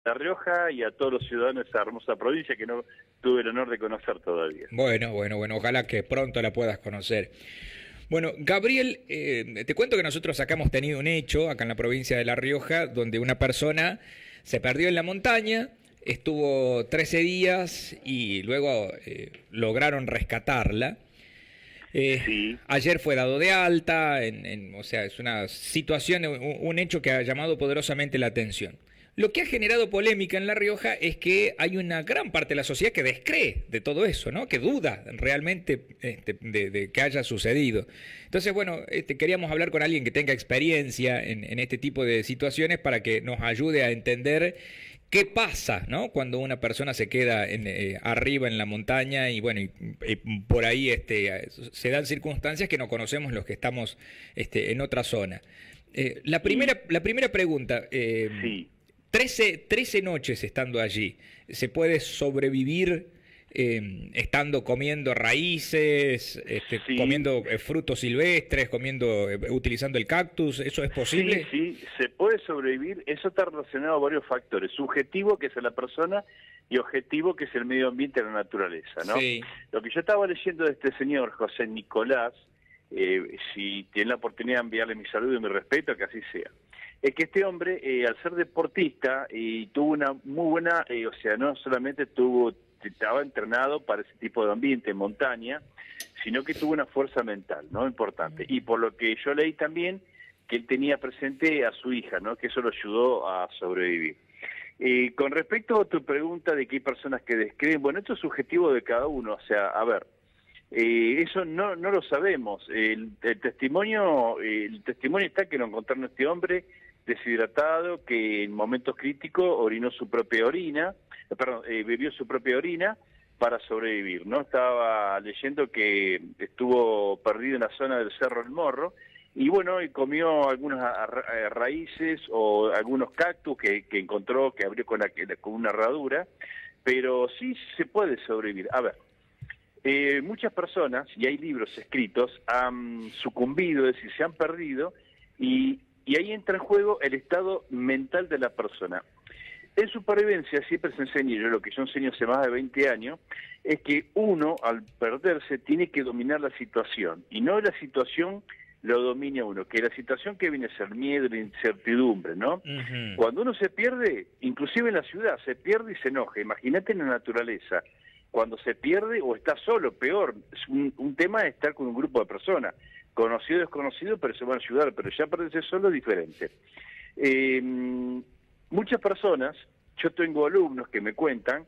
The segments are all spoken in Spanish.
La Rioja y a todos los ciudadanos de esa hermosa provincia que no tuve el honor de conocer todavía. Bueno, ojalá que pronto la puedas conocer. Bueno, Gabriel, te cuento que nosotros acá hemos tenido un hecho, acá en la provincia de La Rioja, donde una persona se perdió en la montaña, estuvo 13 días y luego lograron rescatarla. Sí. Ayer fue dado de alta, o sea, es una situación, un hecho que ha llamado poderosamente la atención. Lo que ha generado polémica en La Rioja es que hay una gran parte de la sociedad que descree de todo eso, ¿no? Que duda realmente de que haya sucedido. Entonces, bueno, queríamos hablar con alguien que tenga experiencia en este tipo de situaciones para que nos ayude a entender qué pasa, ¿no? Cuando una persona se queda arriba en la montaña y bueno, y por ahí se dan circunstancias que no conocemos los que estamos en otra zona. La primera pregunta. Sí. 13 noches estando allí. ¿Se puede sobrevivir estando comiendo raíces, Sí. comiendo frutos silvestres, utilizando el cactus? ¿Eso es posible? Sí, se puede sobrevivir. Eso está relacionado a varios factores. Subjetivo, que es la persona, y objetivo, que es el medio ambiente y la naturaleza, ¿no? Sí. Lo que yo estaba leyendo de este señor, José Nicolás, si tiene la oportunidad de enviarle mi saludo y mi respeto, que así sea. Es que este hombre, al ser deportista, tuvo una muy buena, o sea, no solamente estaba entrenado para ese tipo de ambiente en montaña, sino que tuvo una fuerza mental, ¿no? Importante. Y por lo que yo leí también, que él tenía presente a su hija, ¿no? Que eso lo ayudó a sobrevivir. Con respecto a tu pregunta de que hay personas que descreen, bueno, esto es subjetivo de cada uno, o sea, a ver, eso no lo sabemos. El testimonio está que lo encontraron este hombre deshidratado, que en momentos críticos orinó su propia orina, bebió su propia orina para sobrevivir, ¿no? Estaba leyendo que estuvo perdido en la zona del Cerro El Morro y bueno, y comió algunas raíces o algunos cactus que encontró, que abrió con una herradura, pero sí se puede sobrevivir. A ver, muchas personas, y hay libros escritos, han sucumbido, es decir, se han perdido, y ahí entra en juego el estado mental de la persona. En supervivencia siempre se enseña, yo lo que yo enseño hace más de 20 años, es que uno, al perderse, tiene que dominar la situación, y no la situación lo domina uno, que la situación que viene a ser miedo, la incertidumbre, ¿no? Uh-huh. Cuando uno se pierde, inclusive en la ciudad, se pierde y se enoja. Imagínate en la naturaleza, cuando se pierde o está solo, peor. Es un tema de estar con un grupo de personas, conocido o desconocido, pero se van a ayudar, pero ya perderse solo es diferente. Muchas personas, yo tengo alumnos que me cuentan,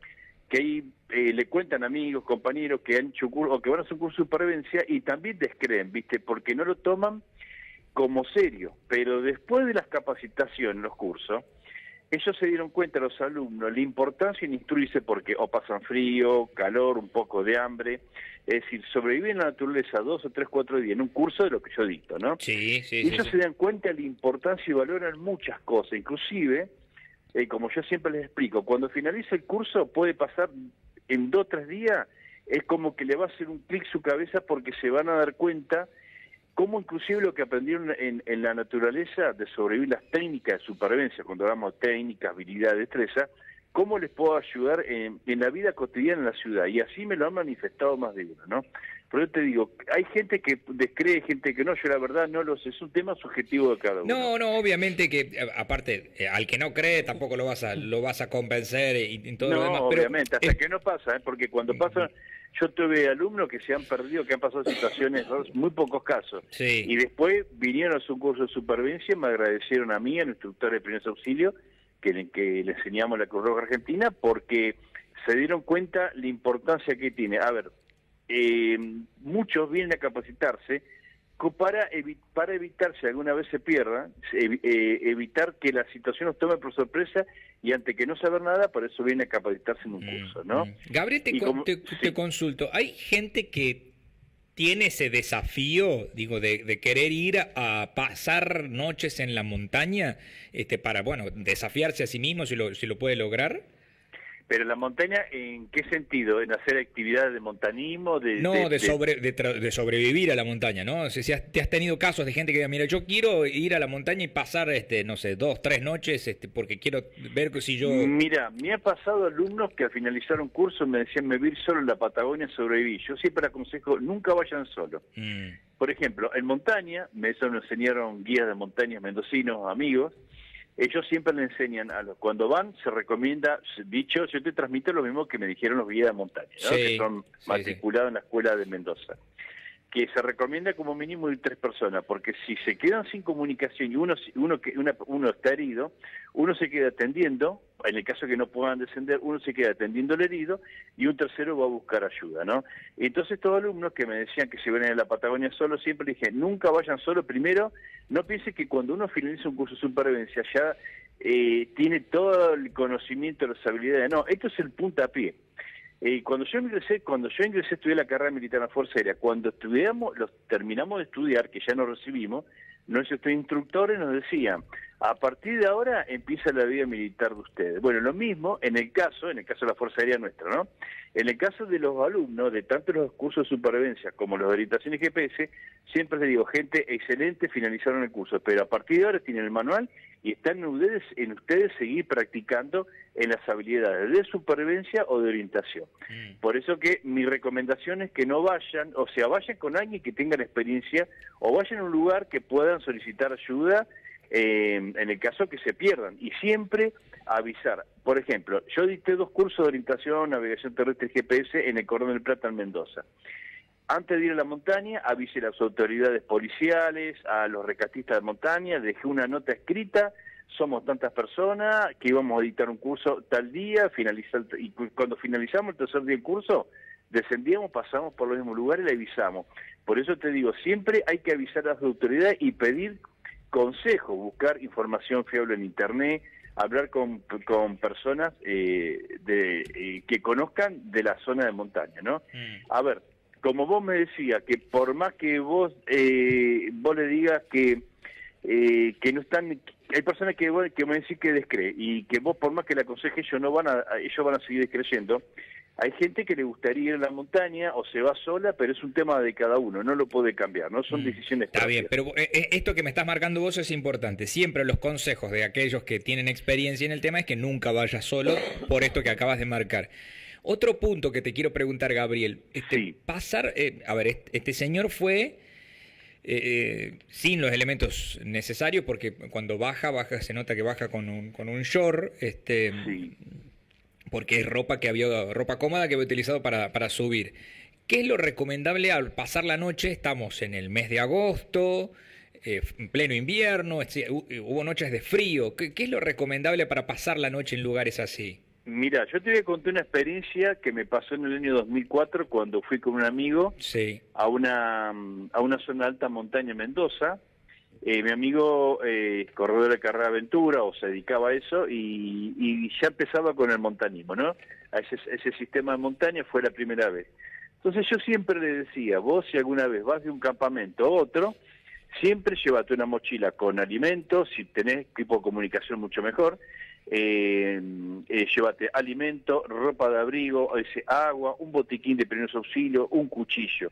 que ahí le cuentan amigos, compañeros que han hecho curso, o que van a hacer un curso de supervivencia y también descreen, ¿viste? Porque no lo toman como serio, pero después de las capacitaciones, los cursos, ellos se dieron cuenta, los alumnos, la importancia en instruirse porque o pasan frío, calor, un poco de hambre, es decir, sobrevivir en la naturaleza 2 o 3, 4 días en un curso de lo que yo dicto, ¿no? Sí. Y ellos se dan cuenta de la importancia y valoran muchas cosas, inclusive, como yo siempre les explico, cuando finaliza el curso puede pasar en 2 o 3 días, es como que le va a hacer un clic su cabeza porque se van a dar cuenta cómo inclusive lo que aprendieron en la naturaleza de sobrevivir, las técnicas de supervivencia, cuando hablamos de técnicas, habilidad, destreza, cómo les puedo ayudar en la vida cotidiana en la ciudad. Y así me lo han manifestado más de uno, ¿no? Pero yo te digo, hay gente que descree, gente que no, yo la verdad no lo sé, es un tema subjetivo de cada uno. No, obviamente que, aparte, al que no cree tampoco lo vas a convencer y todo lo demás. Pero obviamente, hasta que no pasa, porque cuando pasa, yo tuve alumnos que se han perdido, que han pasado situaciones, muy pocos casos, sí. Y después vinieron a hacer un curso de supervivencia, me agradecieron a mí, al instructor de primeros auxilios, que le enseñamos la Cruz Roja Argentina, porque se dieron cuenta la importancia que tiene. A ver, muchos vienen a capacitarse para evitar, si alguna vez se pierda, evitar que la situación nos tome por sorpresa y ante que no saber nada, por eso viene a capacitarse en un curso, ¿no? Gabriel, te consulto, ¿hay gente que tiene ese desafío, digo, de querer ir a pasar noches en la montaña para, bueno, desafiarse a sí mismo si lo puede lograr? Pero la montaña, ¿en qué sentido? ¿En hacer actividades de montañismo? No, de sobrevivir a la montaña, ¿no? O sea, si te has tenido casos de gente que diga, mira, yo quiero ir a la montaña y pasar, no sé, 2, 3 noches, porque quiero ver si yo... Mira, me ha pasado alumnos que al finalizar un curso me decían, me voy a ir solo en la Patagonia a sobrevivir. Yo siempre aconsejo, nunca vayan solo. Por ejemplo, en montaña, eso me enseñaron guías de montañas mendocinos, amigos. Ellos siempre le enseñan cuando van, se recomienda, dicho, yo te transmito lo mismo que me dijeron los guías de montaña, ¿no? Sí, que son matriculados en la escuela de Mendoza, que se recomienda como mínimo ir 3 personas, porque si se quedan sin comunicación y uno está herido, uno se queda atendiendo, en el caso que no puedan descender, uno se queda atendiendo al herido y un tercero va a buscar ayuda, ¿no? Entonces estos alumnos que me decían que se iban a la Patagonia solo, siempre les dije, nunca vayan solo. Primero, no piense que cuando uno finaliza un curso de supervivencia ya tiene todo el conocimiento, las habilidades. No, esto es el puntapié. Cuando yo ingresé a estudiar la carrera militar en la Fuerza Aérea, cuando terminamos de estudiar, que ya nos recibimos, nuestros instructores nos decían, a partir de ahora empieza la vida militar de ustedes. Bueno, lo mismo en el caso de la Fuerza Aérea nuestra, ¿no? En el caso de los alumnos, de tanto los cursos de supervivencia como los de orientación y GPS, siempre les digo, gente excelente, finalizaron el curso, pero a partir de ahora tienen el manual y están en ustedes seguir practicando en las habilidades de supervivencia o de orientación. Por eso que mi recomendación es que no vayan, o sea, vayan con alguien que tenga la experiencia o vayan a un lugar que puedan solicitar ayuda en el caso que se pierdan, y siempre avisar. Por ejemplo, yo dicté 2 cursos de orientación, navegación terrestre y GPS en el Cordón del Plata en Mendoza. Antes de ir a la montaña, avisé a las autoridades policiales, a los rescatistas de montaña, dejé una nota escrita, somos tantas personas, que íbamos a dictar un curso tal día, y cuando finalizamos el tercer día del curso, descendíamos, pasamos por los mismos lugares y le avisamos. Por eso te digo, siempre hay que avisar a las autoridades y pedir consejo, buscar información fiable en internet, hablar con personas que conozcan de la zona de montaña, ¿no? A ver, como vos me decías, que por más que vos le digas que no están, hay personas que me decís que descree, y que vos por más que le aconsejes, ellos van a seguir descreyendo. Hay gente que le gustaría ir a la montaña o se va sola, pero es un tema de cada uno, no lo puede cambiar, no son decisiones Está propias. bien, pero esto que me estás marcando vos es importante. Siempre los consejos de aquellos que tienen experiencia en el tema es que nunca vayas solo, por esto que acabas de marcar. Otro punto que te quiero preguntar, Gabriel, sí. Este señor fue sin los elementos necesarios, porque cuando baja se nota que baja con un short, sí. Porque es ropa cómoda que había utilizado para subir. ¿Qué es lo recomendable al pasar la noche? Estamos en el mes de agosto, en pleno invierno, hubo noches de frío. ¿Qué es lo recomendable para pasar la noche en lugares así? Mira, yo te voy a contar una experiencia que me pasó en el año 2004 cuando fui con un amigo a una zona de alta montaña en Mendoza. Mi amigo corredor de carrera aventura, o se dedicaba a eso, y ya empezaba con el montañismo, ¿no? A ese sistema de montaña fue la primera vez. Entonces yo siempre le decía, vos si alguna vez vas de un campamento a otro, siempre llévate una mochila con alimentos, si tenés equipo de comunicación mucho mejor, llévate alimento, ropa de abrigo, agua, un botiquín de primeros auxilios, un cuchillo.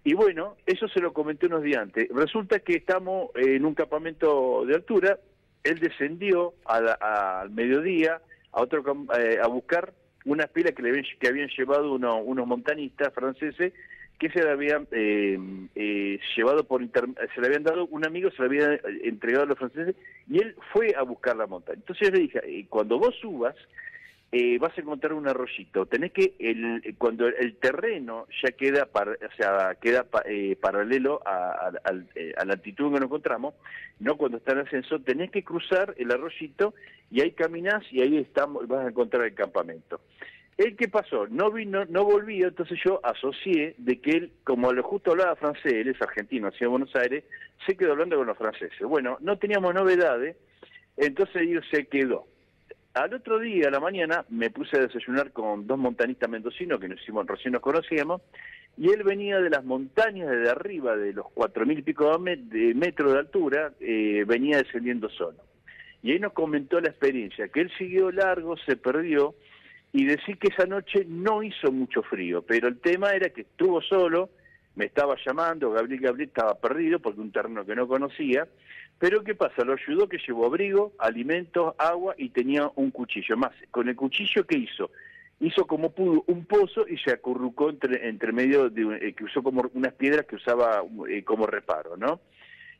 Y bueno, eso se lo comenté unos días antes. Resulta que estamos en un campamento de altura, él descendió al mediodía a buscar unas pilas que habían llevado unos montañistas franceses, que se le habían llevado se le habían dado, un amigo se le había entregado a los franceses, y él fue a buscar la montaña. Entonces yo le dije, cuando vos subas, vas a encontrar un arroyito. Tenés que, cuando el terreno ya queda paralelo a la altitud que nos encontramos, no cuando está en ascenso, tenés que cruzar el arroyito y ahí caminás y ahí vas a encontrar el campamento. ¿Qué pasó? No volvía, entonces yo asocié de que él, como justo hablaba francés, él es argentino, nació en Buenos Aires, se quedó hablando con los franceses. Bueno, no teníamos novedades, entonces él se quedó. Al otro día, a la mañana, me puse a desayunar con 2 montañistas mendocinos que recién nos conocíamos, y él venía de las montañas de arriba, de los 4.000 y pico de metros de altura, venía descendiendo solo. Y ahí nos comentó la experiencia, que él siguió largo, se perdió, y decir que esa noche no hizo mucho frío, pero el tema era que estuvo solo, me estaba llamando, Gabriel estaba perdido porque un terreno que no conocía, pero ¿qué pasa? Lo ayudó, que llevó abrigo, alimentos, agua y tenía un cuchillo. Más, con el cuchillo, ¿qué hizo? Hizo como pudo un pozo y se acurrucó entre medio, que usó como unas piedras que usaba como reparo, ¿no?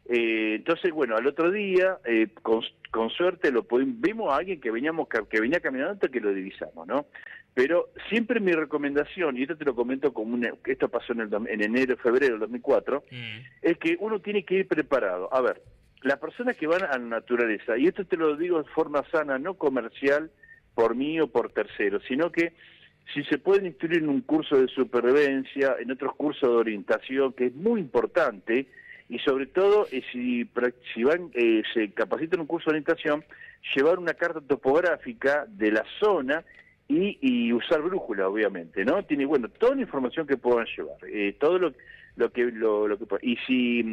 Entonces, bueno, al otro día, con suerte, vimos a alguien que venía caminando hasta que lo divisamos, ¿no? Pero siempre mi recomendación, y esto te lo comento esto pasó en enero, febrero del 2004, es que uno tiene que ir preparado. A ver, las personas que van a la naturaleza, y esto te lo digo de forma sana, no comercial, por mí o por terceros, sino que si se pueden instruir en un curso de supervivencia, en otros cursos de orientación, que es muy importante, y sobre todo si se capacitan en un curso de orientación, llevar una carta topográfica de la zona y usar brújula, obviamente, ¿no? Tiene, bueno, toda la información que puedan llevar, todo lo que y si,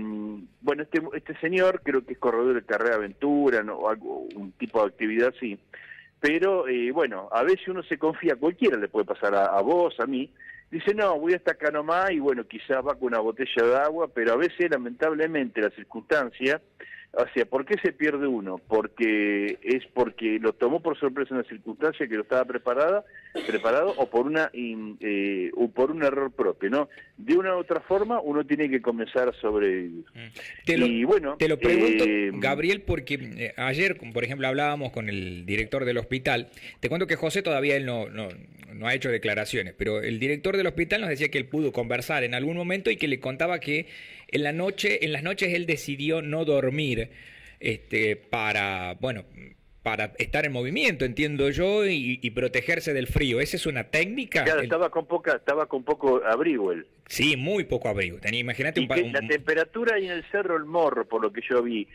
bueno, este señor creo que es corredor de carrera aventura, ¿no? O algo, un tipo de actividad así, pero bueno, a veces uno se confía, cualquiera le puede pasar a vos, a mí, dice, no, voy hasta acá nomás y bueno, quizás va con una botella de agua, pero a veces lamentablemente la circunstancia, o sea, ¿por qué se pierde uno? Porque lo tomó por sorpresa una circunstancia que no estaba preparado o por un error propio, ¿no? De una u otra forma uno tiene que comenzar a sobrevivir. Te lo pregunto, Gabriel, porque ayer, por ejemplo, hablábamos con el director del hospital. Te cuento que José todavía él no ha hecho declaraciones, pero el director del hospital nos decía que él pudo conversar en algún momento y que le contaba que en las noches él decidió no dormir para estar en movimiento, entiendo yo, y protegerse del frío. ¿Esa es una técnica? Claro, estaba con poco abrigo él. Sí, muy poco abrigo. Imagínate la temperatura ahí en el Cerro El Morro, por lo que yo vi,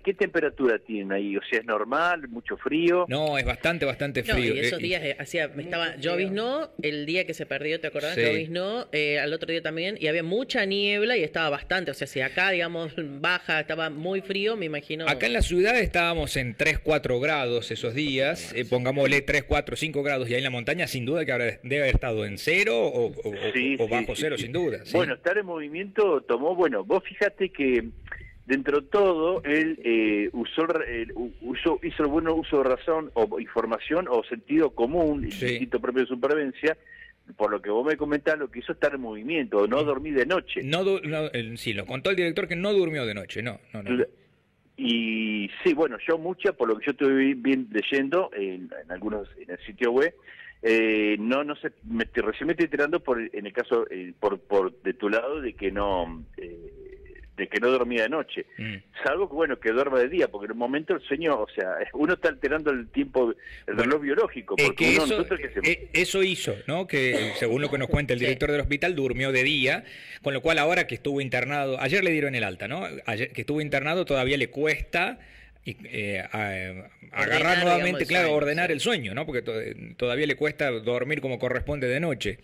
¿qué temperatura tienen ahí? O sea, ¿es normal? ¿Mucho frío? No, es bastante frío. No, y esos días lloviznó el día que se perdió, ¿te acordás? Sí. Lloviznó, al otro día también, y había mucha niebla y estaba bastante, o sea, si acá, digamos, baja, estaba muy frío, me imagino. Acá en la ciudad estábamos en 3, 4 grados esos días, pongámosle 3, 4, 5 grados, y ahí en la montaña sin duda que debe haber estado en cero o bajo cero, sin duda. ¿Sí? Bueno, estar en movimiento tomó, bueno, vos fíjate que dentro de todo, él hizo el buen uso de razón o información o sentido común, instinto propio de supervivencia, por lo que vos me comentás, lo que hizo estar en movimiento, no dormir de noche. Sí, lo contó el director que no durmió de noche, no. Y sí, bueno, por lo que yo estuve bien leyendo en el sitio web, no sé, recién me estoy enterando en el caso, por de tu lado, de que no dormía de noche, salvo que bueno, que duerma de día, porque en un momento el sueño, o sea, uno está alterando el tiempo, el reloj biológico, porque eso hizo, ¿no? Que según lo que nos cuenta el director del hospital, durmió de día, con lo cual ahora que estuvo internado, ayer le dieron el alta, ¿no? Ayer que estuvo internado todavía le cuesta agarrar nuevamente, digamos, ordenar el sueño, ¿no? Porque todavía le cuesta dormir como corresponde de noche.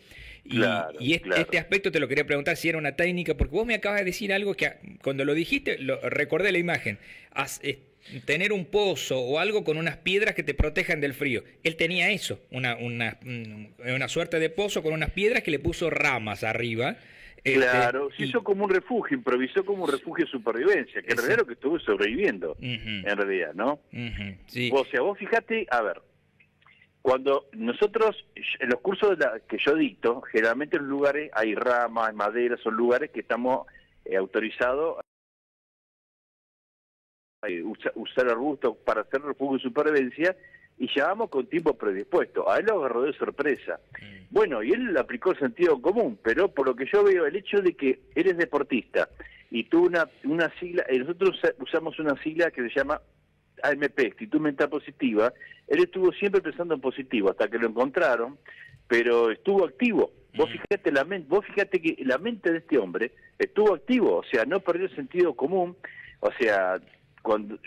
Este aspecto te lo quería preguntar si era una técnica, porque vos me acabas de decir algo que cuando lo dijiste, recordé la imagen. Tener un pozo o algo con unas piedras que te protejan del frío. Él tenía eso, una suerte de pozo con unas piedras que le puso ramas arriba. Claro, se hizo como un refugio, improvisó como un refugio de supervivencia, que en realidad es lo que estuvo sobreviviendo, en realidad, ¿no? Sí. O sea, vos fíjate, a ver, cuando nosotros, en los cursos que yo dicto, generalmente en los lugares hay ramas, madera, son lugares que estamos autorizados a usar arbustos para hacer refugio de supervivencia, y llevamos con tiempo predispuesto. A él lo agarró de sorpresa. Bueno, y él aplicó el sentido común, pero por lo que yo veo, el hecho de que él es deportista y tuvo una sigla, nosotros usamos una sigla que se llama AMP, actitud mental positiva. Él estuvo siempre pensando en positivo hasta que lo encontraron, pero estuvo activo. Vos fíjate que la mente de este hombre estuvo activo, o sea, no perdió el sentido común, o sea, cuando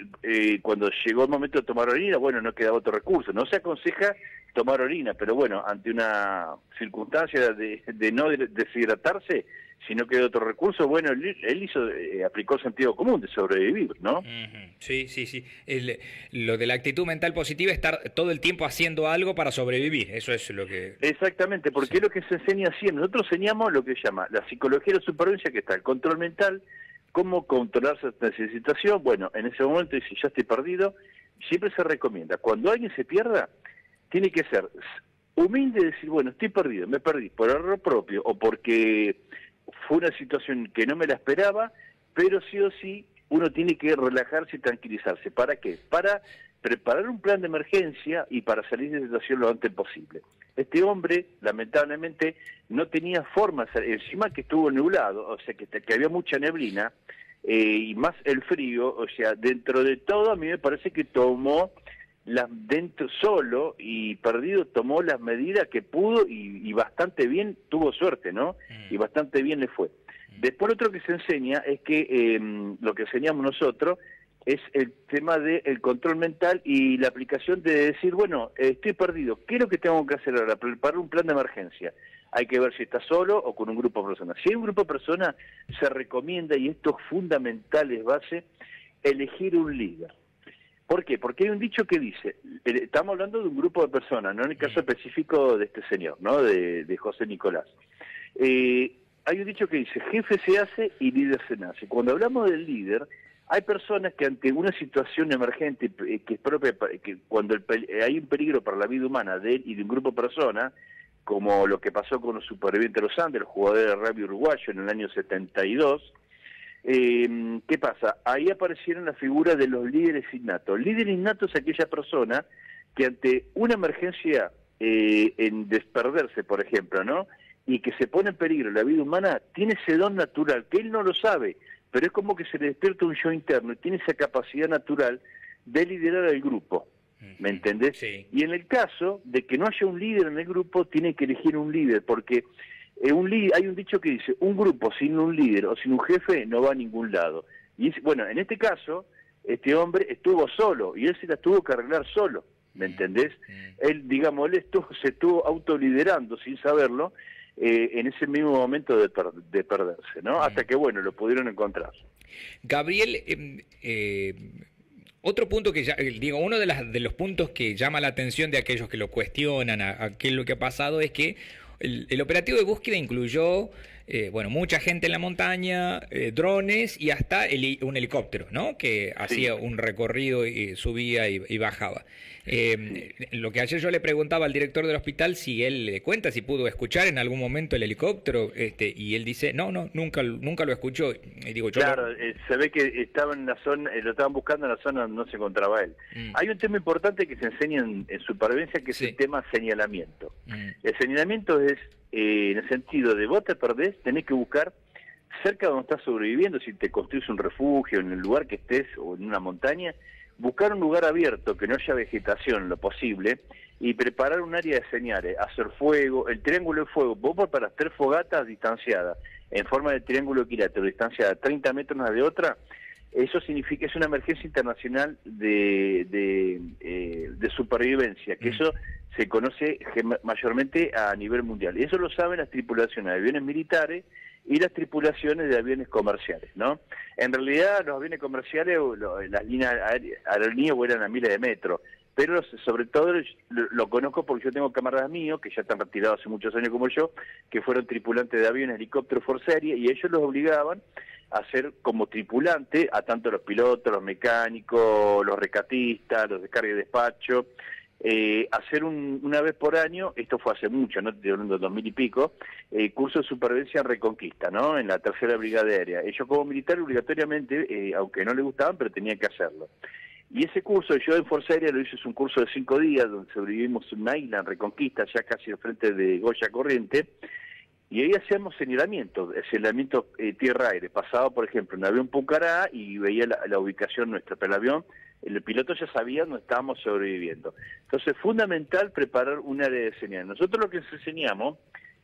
llegó el momento de tomar orina, bueno, no quedaba otro recurso. No se aconseja tomar orina, pero bueno, ante una circunstancia de no deshidratarse, si no quedó otro recurso, bueno, él aplicó el sentido común de sobrevivir, ¿no? Uh-huh. Sí. Lo de la actitud mental positiva, estar todo el tiempo haciendo algo para sobrevivir, eso es lo que... Exactamente, porque es lo que se enseña siempre. Nosotros enseñamos lo que se llama la psicología de la supervivencia, que está el control mental, cómo controlarse ante esa situación. Bueno, en ese momento, y si ya estoy perdido, siempre se recomienda, cuando alguien se pierda, tiene que ser humilde y decir, bueno, estoy perdido, me perdí por error propio o porque fue una situación que no me la esperaba, pero sí o sí uno tiene que relajarse y tranquilizarse. ¿Para qué? Para preparar un plan de emergencia y para salir de la situación lo antes posible. Este hombre, lamentablemente, no tenía forma, encima que estuvo nublado, o sea, que había mucha neblina, y más el frío, o sea, dentro de todo a mí me parece que tomó dentro solo y perdido, tomó las medidas que pudo y bastante bien, tuvo suerte, ¿no? Y bastante bien le fue. Después otro que se enseña es que lo que enseñamos nosotros es el tema del control mental y la aplicación de decir, bueno, estoy perdido, ¿qué es lo que tengo que hacer ahora? Preparar un plan de emergencia. Hay que ver si está solo o con un grupo de personas. Si hay un grupo de personas, se recomienda, y esto es fundamental, es base, elegir un líder. ¿Por qué? Porque hay un dicho que dice, estamos hablando de un grupo de personas, no en el caso específico de este señor, ¿no? De José Nicolás. Hay un dicho que dice, jefe se hace y líder se nace. Cuando hablamos del líder, hay personas que ante una situación emergente, que es propia, que cuando hay un peligro para la vida humana de él y de un grupo de personas, como lo que pasó con los supervivientes de los Andes, los jugadores de rugby uruguayo en el año 72, ¿qué pasa? Ahí aparecieron la figura de los líderes innatos. Líder innato es aquella persona que ante una emergencia en desperderse, por ejemplo, ¿no? Y que se pone en peligro la vida humana, tiene ese don natural, que él no lo sabe, pero es como que se le despierta un yo interno y tiene esa capacidad natural de liderar al grupo. ¿Me entendés? Sí. Y en el caso de que no haya un líder en el grupo, tiene que elegir un líder, porque hay un dicho que dice, un grupo sin un líder o sin un jefe no va a ningún lado. Y bueno, en este caso, este hombre estuvo solo y él se la tuvo que arreglar solo, ¿me entendés? Él, digamos, se estuvo autoliderando sin saberlo en ese mismo momento de perderse, ¿no? Hasta que, bueno, lo pudieron encontrar. Gabriel, otro punto que digo, uno de los puntos que llama la atención de aquellos que lo cuestionan a qué es lo que ha pasado es que el operativo de búsqueda incluyó mucha gente en la montaña, drones y hasta un helicóptero, ¿no? Que hacía un recorrido y subía y bajaba. Lo que ayer yo le preguntaba al director del hospital si él le cuenta si pudo escuchar en algún momento el helicóptero, y él dice no, nunca lo escuchó. Y digo, claro, se ve que estaba en la zona, lo estaban buscando en la zona donde no se encontraba él. Hay un tema importante que se enseña en supervivencia, que es el tema señalamiento. El señalamiento es en el sentido de vos te perdés, tenés que buscar cerca de donde estás sobreviviendo, si te construís un refugio en el lugar que estés o en una montaña, buscar un lugar abierto, que no haya vegetación en lo posible, y preparar un área de señales, hacer fuego, el triángulo de fuego, vos preparás 3 fogatas distanciadas, en forma de triángulo equilátero, distanciada 30 metros una de otra. Eso significa, es una emergencia internacional de supervivencia, que eso se conoce mayormente a nivel mundial. Y eso lo saben las tripulaciones de aviones militares y las tripulaciones de aviones comerciales, ¿no? En realidad los aviones comerciales, las líneas aerolíneas vuelan a miles de metros, pero sobre todo lo conozco porque yo tengo camaradas míos, que ya están retirados hace muchos años como yo, que fueron tripulantes de aviones, helicópteros, Force Aérea, y ellos los obligaban a ser como tripulante a tanto los pilotos, los mecánicos, los recatistas, los de carga y despacho, hacer una vez por año, esto fue hace mucho, no estoy hablando de 2000 y pico, curso de supervivencia en Reconquista, ¿no? En la 3ª Brigada Aérea. Ellos como militares obligatoriamente, aunque no les gustaban, pero tenían que hacerlo. Y ese curso, yo en Fuerza Aérea lo hice, es un curso de 5 días, donde sobrevivimos en una isla en Reconquista, ya casi al frente de Goya Corriente, y ahí hacíamos señalamiento tierra-aire. Pasaba, por ejemplo, un avión Pucará y veía la ubicación nuestra, pero el piloto ya sabía dónde estábamos sobreviviendo. Entonces, fundamental preparar un área de señal. Nosotros lo que enseñamos,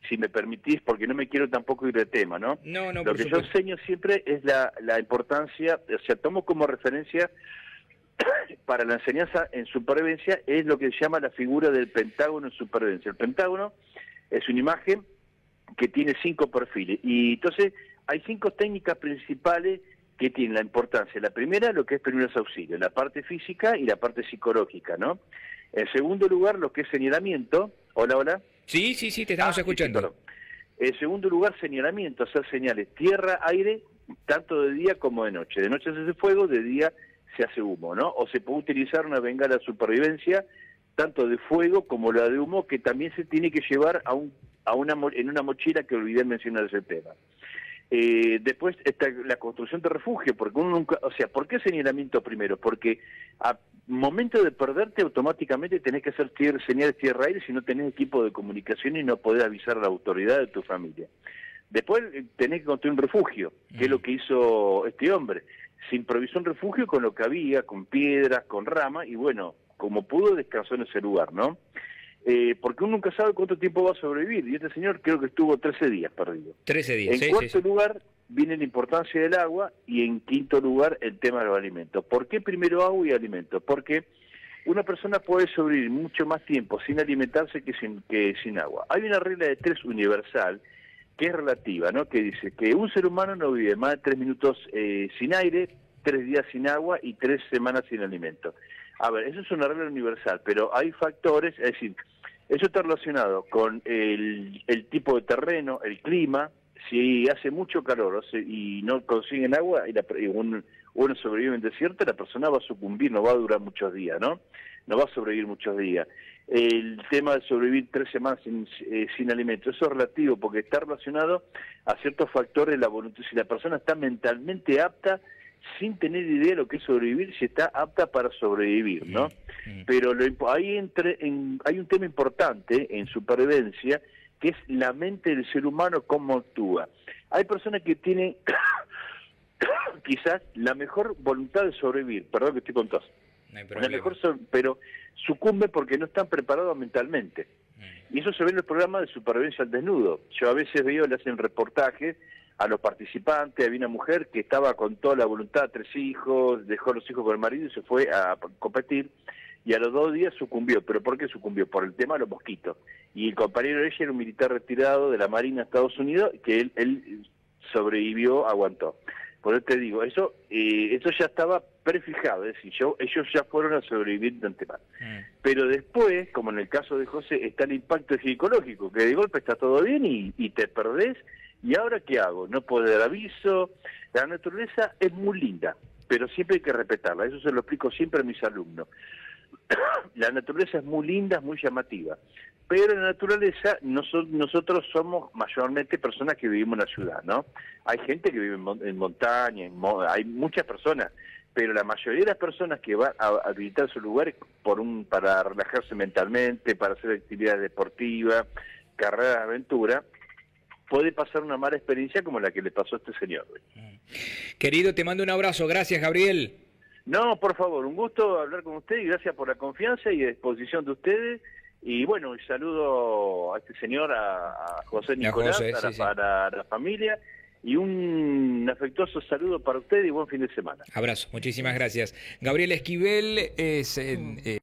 si me permitís, porque no me quiero tampoco ir de tema, ¿no? No, lo que yo enseño siempre es la importancia, o sea, tomo como referencia para la enseñanza en supervivencia es lo que se llama la figura del pentágono en supervivencia. El pentágono es una imagen que tiene 5 perfiles, y entonces hay 5 técnicas principales que tienen la importancia. La primera, lo que es primeros auxilios, la parte física y la parte psicológica, ¿no? En segundo lugar, lo que es señalamiento. Hola, hola. Sí, te estamos escuchando. Sí, en segundo lugar, señalamiento, hacer señales tierra, aire, tanto de día como de noche. De noche se hace fuego, de día se hace humo, ¿no? O se puede utilizar una bengala de supervivencia, tanto de fuego como la de humo, que también se tiene que llevar en una mochila, que olvidé mencionar ese tema. Después está la construcción de refugio, porque uno nunca, o sea, ¿por qué señalamiento primero? Porque a momento de perderte automáticamente tenés que hacer señales tierra-aire si no tenés equipo de comunicación y no podés avisar a la autoridad de tu familia. Después tenés que construir un refugio, que es lo que hizo este hombre. Se improvisó un refugio con lo que había, con piedras, con ramas, y bueno, como pudo descansó en ese lugar, ¿no? Porque uno nunca sabe cuánto tiempo va a sobrevivir, y este señor creo que estuvo 13 días perdido. 13 días, En cuarto lugar viene la importancia del agua, y en quinto lugar el tema de los alimentos. ¿Por qué primero agua y alimentos? Porque una persona puede sobrevivir mucho más tiempo sin alimentarse que sin agua. Hay una regla de 3 universal, que es relativa, ¿no? Que dice que un ser humano no vive más de 3 minutos sin aire, 3 días sin agua y 3 semanas sin alimento. A ver, eso es una regla universal, pero hay factores, es decir, eso está relacionado con el tipo de terreno, el clima. Si hace mucho calor y no consiguen agua y uno sobrevive en desierto, la persona va a sucumbir, no va a durar muchos días, ¿no? No va a sobrevivir muchos días. El tema de sobrevivir 3 semanas sin alimento, eso es relativo porque está relacionado a ciertos factores de la voluntad. Si la persona está mentalmente apta, sin tener idea de lo que es sobrevivir, si está apta para sobrevivir, ¿no? Pero hay un tema importante en supervivencia, que es la mente del ser humano, cómo actúa. Hay personas que tienen quizás la mejor voluntad de sobrevivir, perdón que estoy con tos, no hay problema, pero sucumbe porque no están preparados mentalmente. Y eso se ve en los programas de supervivencia al desnudo. Yo a veces veo, le hacen reportajes a los participantes. Había una mujer que estaba con toda la voluntad, 3 hijos, dejó los hijos con el marido y se fue a competir, y a los 2 días sucumbió. ¿Pero por qué sucumbió? Por el tema de los mosquitos. Y el compañero de ella era un militar retirado de la Marina de Estados Unidos, que él sobrevivió, aguantó. Por eso te digo, eso ya estaba prefijado, es decir, ellos ya fueron a sobrevivir de antemano. Pero después, como en el caso de José, está el impacto psicológico, que de golpe está todo bien y te perdés. ¿Y ahora qué hago? No puedo dar aviso. La naturaleza es muy linda, pero siempre hay que respetarla. Eso se lo explico siempre a mis alumnos. La naturaleza es muy linda, es muy llamativa, pero en la naturaleza nosotros somos mayormente personas que vivimos en la ciudad, ¿no? Hay gente que vive en montaña, hay muchas personas, pero la mayoría de las personas que van a visitar esos lugares para relajarse mentalmente, para hacer actividades deportivas, carreras de aventura, puede pasar una mala experiencia como la que le pasó a este señor. Querido, te mando un abrazo. Gracias, Gabriel. No, por favor, un gusto hablar con usted y gracias por la confianza y disposición de ustedes. Y bueno, y saludo a este señor, a José Nicolás, para la familia, y un afectuoso saludo para usted y buen fin de semana. Abrazo, muchísimas gracias. Gabriel Esquivel es...